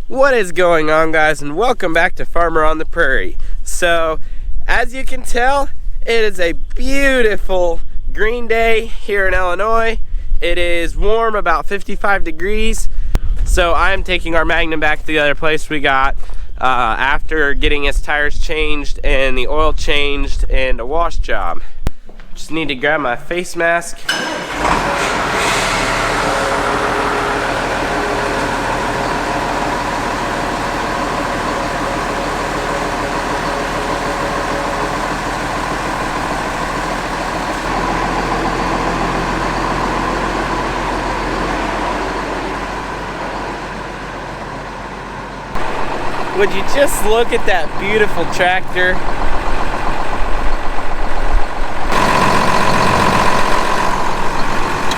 What is going on, guys, and welcome back to Farmer on the Prairie. So as you can tell, it is a beautiful green day here in Illinois. It is warm, about 55 degrees. So I'm taking our Magnum back to the other place we got after getting its tires changed and the oil changed and a wash job. Just need to grab my face mask. Would you just look at that beautiful tractor?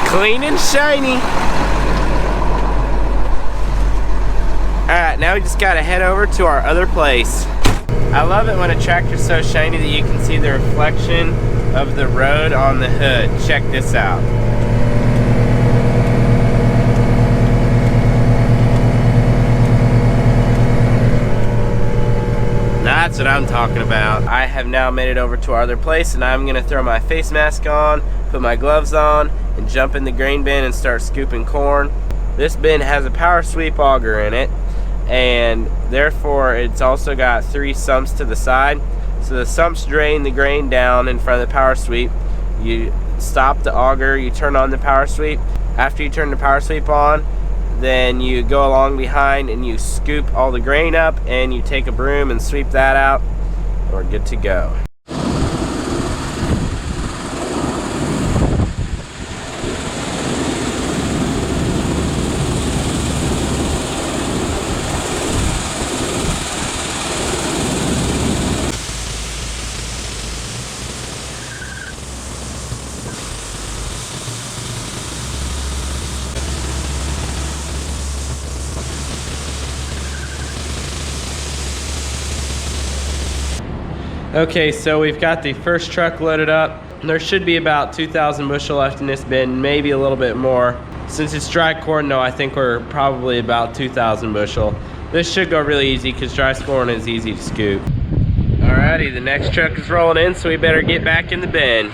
Clean and shiny. Alright, now we just gotta head over to our other place. I love it when a tractor's so shiny that you can see the reflection of the road on the hood. Check this out. That's what I'm talking about. I have now made it over to our other place, and I'm gonna throw my face mask on, put my gloves on, and jump in the grain bin and start scooping corn. This bin has a power sweep auger in it, and therefore it's also got 3 sumps to the side. So the sumps drain the grain down in front of the power sweep. You stop the auger, you turn on the power sweep. After you turn the power sweep on, then you go along behind and you scoop all the grain up, and you take a broom and sweep that out, and we're good to go. Okay, so we've got the first truck loaded up. There should be about 2,000 bushel left in this bin, maybe a little bit more. Since it's dry corn though, I think we're probably about 2,000 bushel. This should go really easy because dry corn is easy to scoop. Alrighty, the next truck is rolling in, so we better get back in the bin.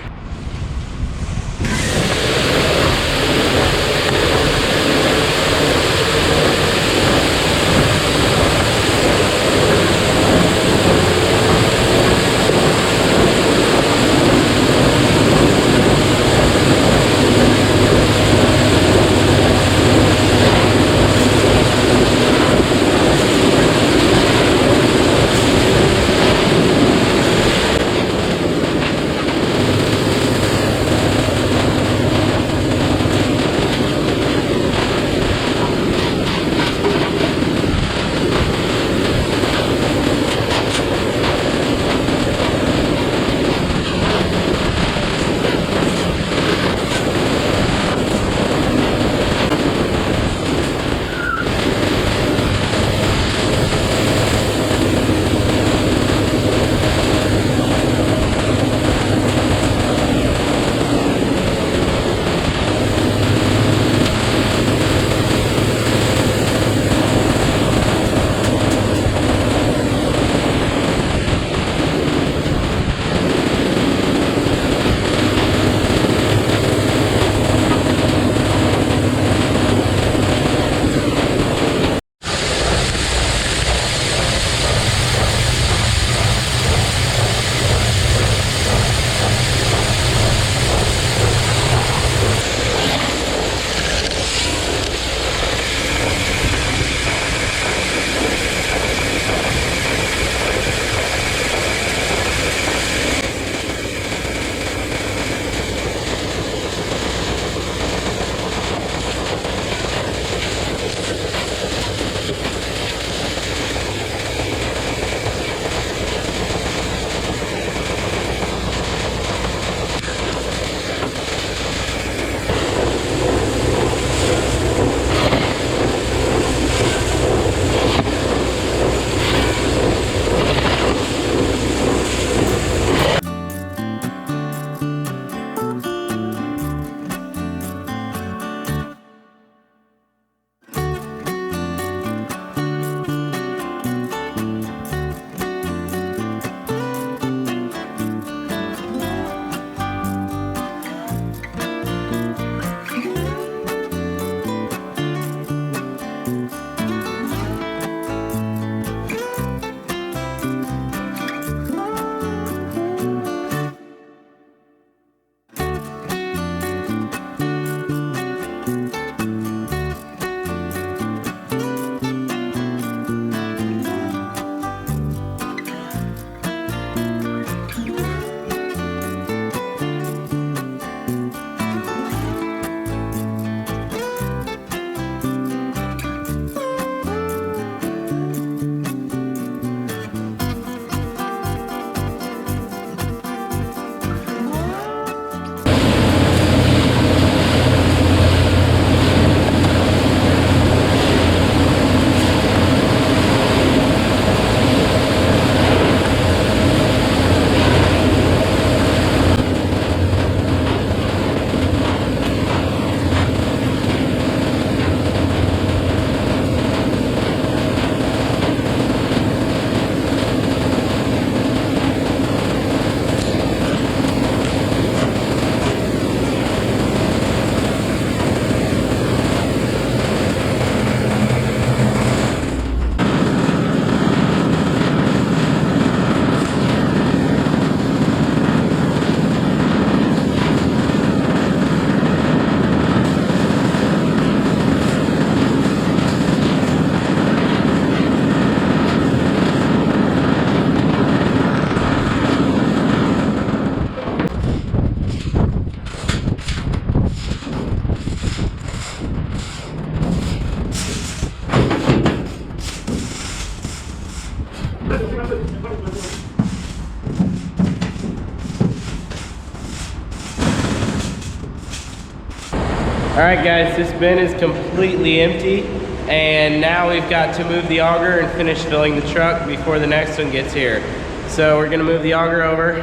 Alright guys, this bin is completely empty, and now we've got to move the auger and finish filling the truck before the next one gets here. So we're gonna move the auger over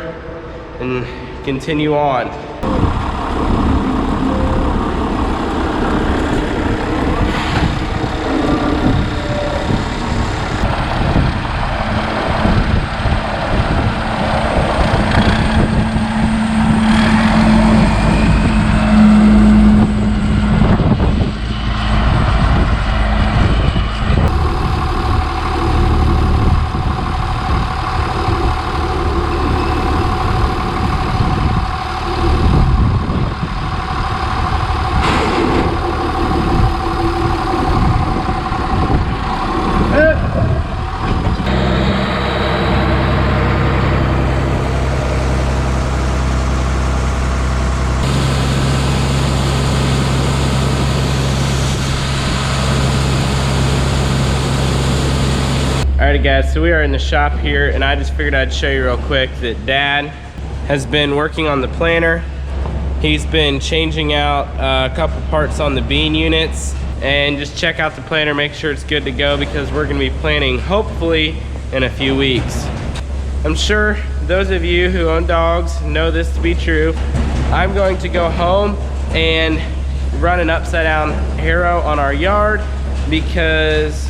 and continue on. Alrighty guys, so we are in the shop here, and I just figured I'd show you real quick that Dad has been working on the planter. He's been changing out a couple parts on the bean units, and just check out the planter, make sure it's good to go, because we're gonna be planting hopefully in a few weeks. I'm sure those of you who own dogs know this to be true. I'm going to go home and run an upside down harrow on our yard because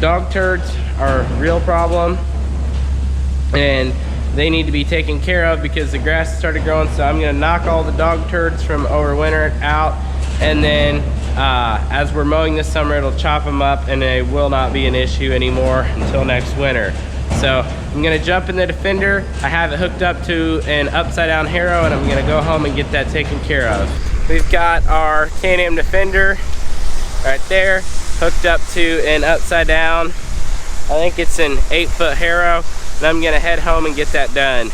dog turds are a real problem and they need to be taken care of because the grass has started growing. So I'm gonna knock all the dog turds from over winter out, and then as we're mowing this summer, it'll chop them up and they will not be an issue anymore until next winter. So I'm gonna jump in the Defender. I have it hooked up to an upside down harrow, and I'm gonna go home and get that taken care of. We've got our Can-Am Defender right there, hooked up to an upside down, I think it's an 8-foot harrow, and I'm gonna head home and get that done.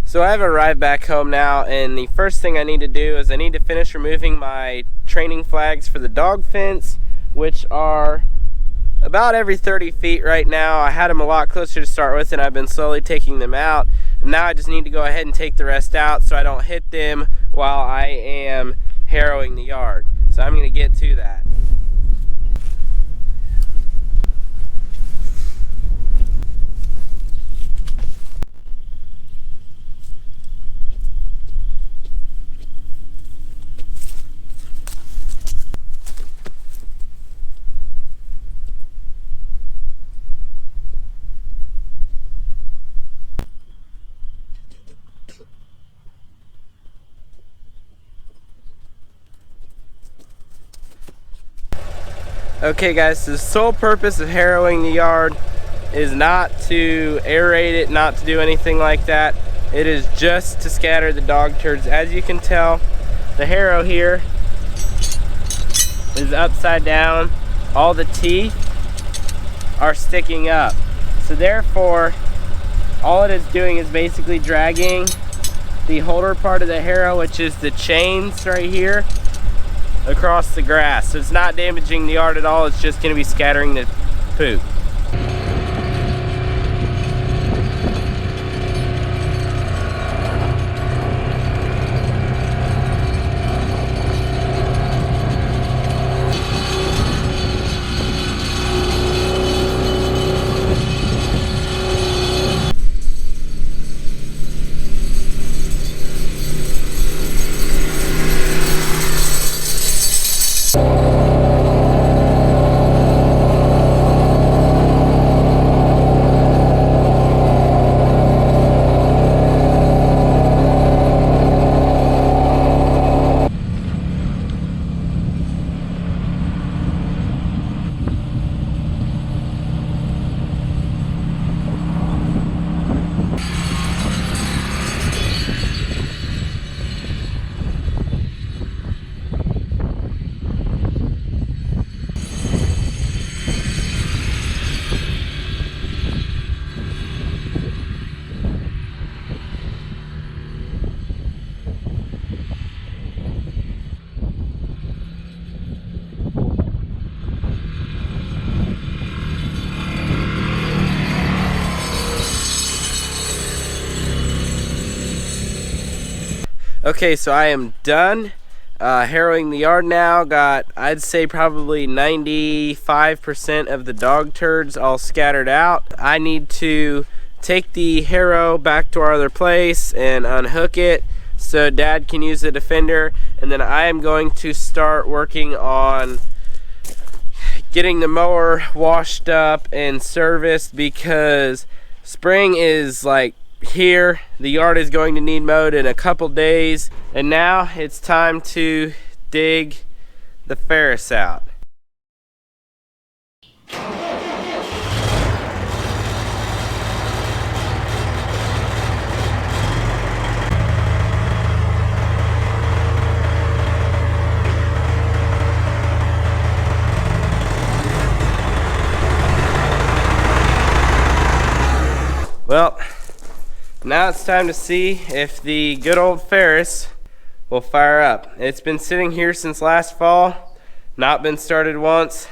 So I have arrived back home now, and the first thing I need to do is I need to finish removing my training flags for the dog fence, which are about every 30 feet right now. I had them a lot closer to start with, and I've been slowly taking them out. And now I just need to go ahead and take the rest out so I don't hit them while I am harrowing the yard. So I'm going to get to that. Okay guys, so the sole purpose of harrowing the yard is not to aerate it, not to do anything like that. It is just to scatter the dog turds. As you can tell, the harrow here is upside down. All the teeth are sticking up. So therefore, all it is doing is basically dragging the holder part of the harrow, which is the chains right here, across the grass. So it's not damaging the yard at all, it's just going to be scattering the poop. Okay, so I am done harrowing the yard now. Got, I'd say, probably 95% of the dog turds all scattered out. I need to take the harrow back to our other place and unhook it so Dad can use the Defender, and then I am going to start working on getting the mower washed up and serviced, because spring is like here. The yard is going to need mowed in a couple days, and now it's time to dig the Ferris out. Well, now it's time to see if the good old Ferris will fire up. It's been sitting here since last fall, not been started once.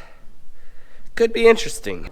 Could be interesting.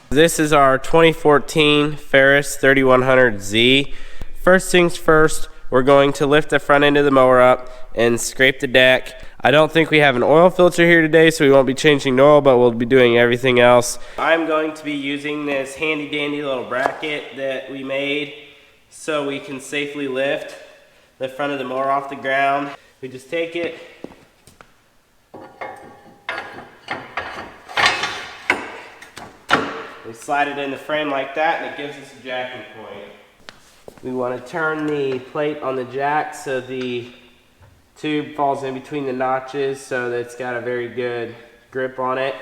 This is our 2014 Ferris 3100Z. First things first, we're going to lift the front end of the mower up and scrape the deck. I don't think we have an oil filter here today, so we won't be changing the oil, but we'll be doing everything else. I'm going to be using this handy dandy little bracket that we made so we can safely lift the front of the mower off the ground. We just take it, we slide it in the frame like that, and it gives us a jacking point. We want to turn the plate on the jack so the tube falls in between the notches so that it's got a very good grip on it.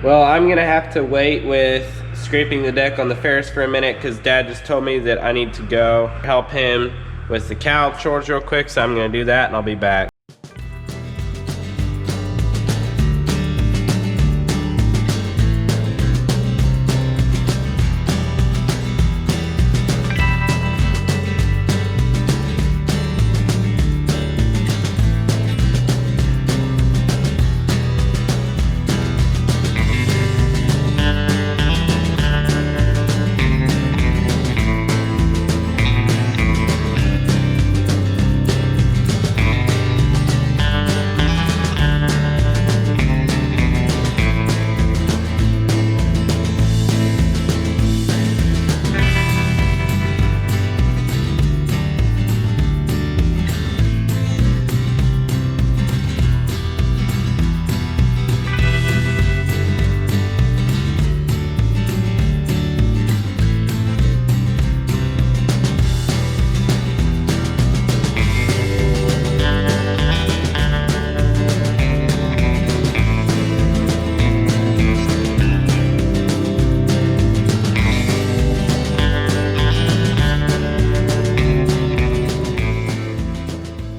Well, I'm gonna have to wait with scraping the deck on the Ferris for a minute because Dad just told me that I need to go help him with the cow chores real quick, so I'm gonna do that and I'll be back.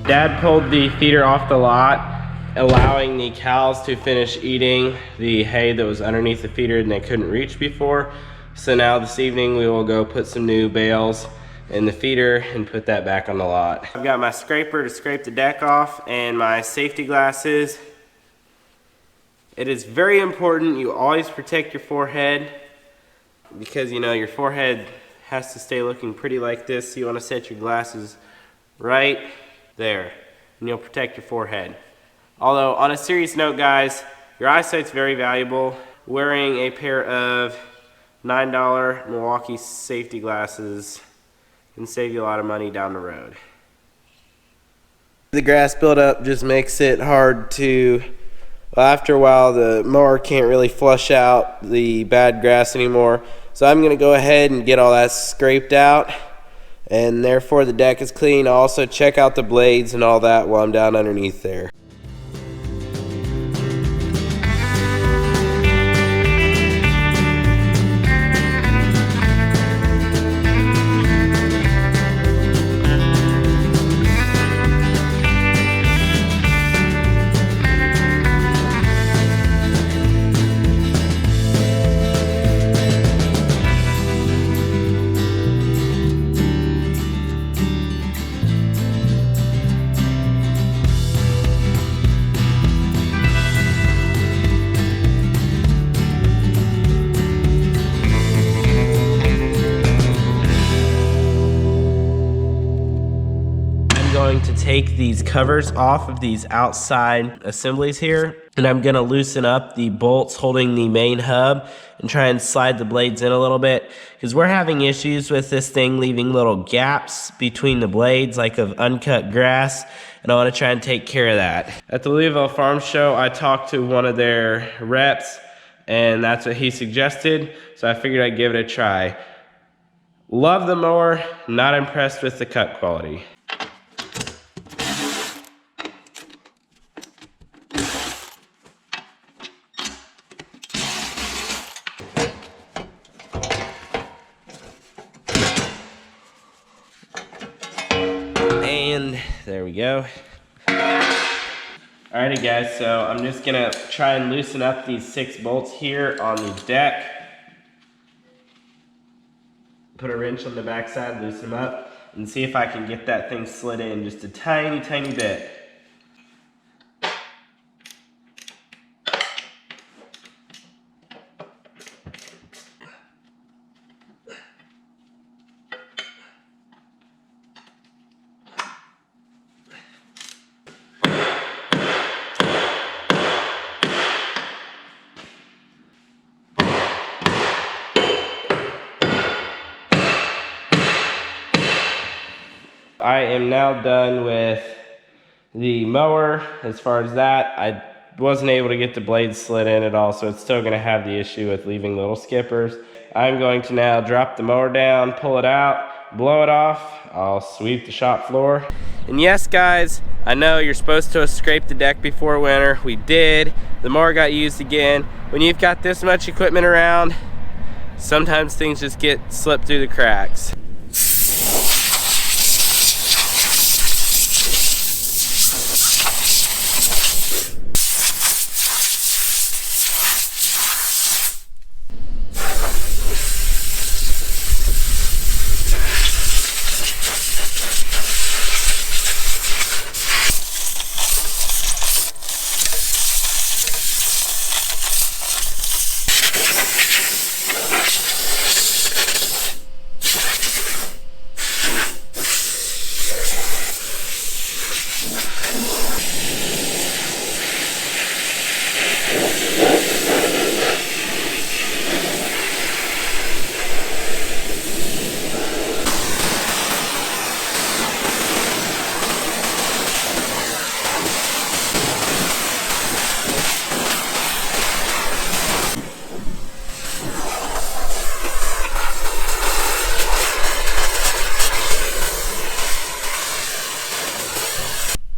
Dad pulled the feeder off the lot, allowing the cows to finish eating the hay that was underneath the feeder and they couldn't reach before. So now this evening we will go put some new bales in the feeder and put that back on the lot. I've got my scraper to scrape the deck off and my safety glasses. It is very important you always protect your forehead, because you know your forehead has to stay looking pretty like this, so you want to set your glasses right there and you'll protect your forehead. Although on a serious note, guys, your eyesight's very valuable. Wearing a pair of $9 Milwaukee safety glasses can save you a lot of money down the road. The grass buildup just makes it hard to Well, after a while, the mower can't really flush out the bad grass anymore. So I'm going to go ahead and get all that scraped out. And therefore the deck is clean. I'll also check out the blades and all that while I'm down underneath there. Going to take these covers off of these outside assemblies here, and I'm going to loosen up the bolts holding the main hub and try and slide the blades in a little bit, because we're having issues with this thing leaving little gaps between the blades like of uncut grass, and I want to try and take care of that. At the Louisville Farm Show, I talked to one of their reps, and that's what he suggested, so I figured I'd give it a try. Love the mower, not impressed with the cut quality. And there we go. Alrighty guys, so I'm just gonna try and loosen up these 6 bolts here on the deck. Put a wrench on the backside, loosen them up, and see if I can get that thing slid in just a tiny bit. I am now done with the mower. As far as that, I wasn't able to get the blades slid in at all, so it's still going to have the issue with leaving little skippers. I'm going to now drop the mower down, pull it out, blow it off. I'll sweep the shop floor. And yes guys, I know you're supposed to have scraped the deck before winter. We did. The mower got used again. When you've got this much equipment around, sometimes things just get slipped through the cracks.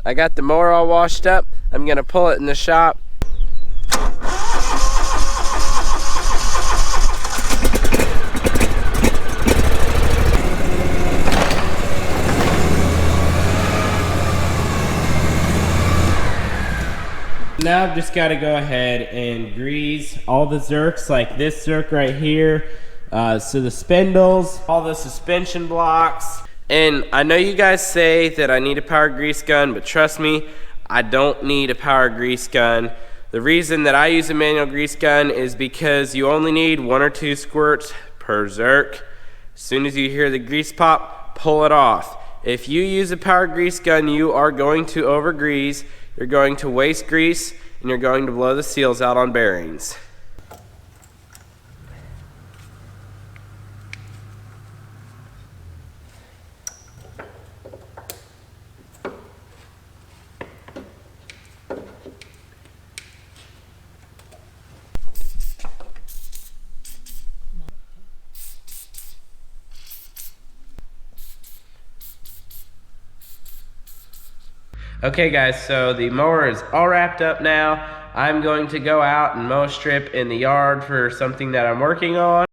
I got the mower all washed up. I'm gonna pull it in the shop. Now I've just got to go ahead and grease all the zerks, like this zerk right here. So the spindles, all the suspension blocks. And I know you guys say that I need a power grease gun, but trust me, I don't need a power grease gun. The reason that I use a manual grease gun is because you only need 1 or 2 squirts per zerk. As soon as you hear the grease pop, pull it off. If you use a power grease gun, you are going to over-grease, you're going to waste grease, and you're going to blow the seals out on bearings. Okay guys, so the mower is all wrapped up now. I'm going to go out and mow a strip in the yard for something that I'm working on.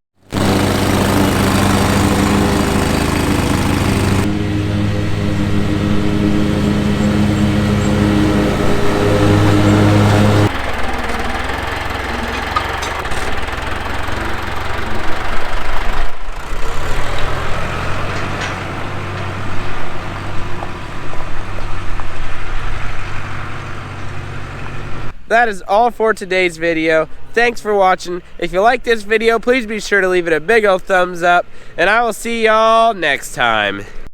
That is all for today's video. Thanks for watching. If you like this video, please be sure to leave it a big old thumbs up, and I will see y'all next time.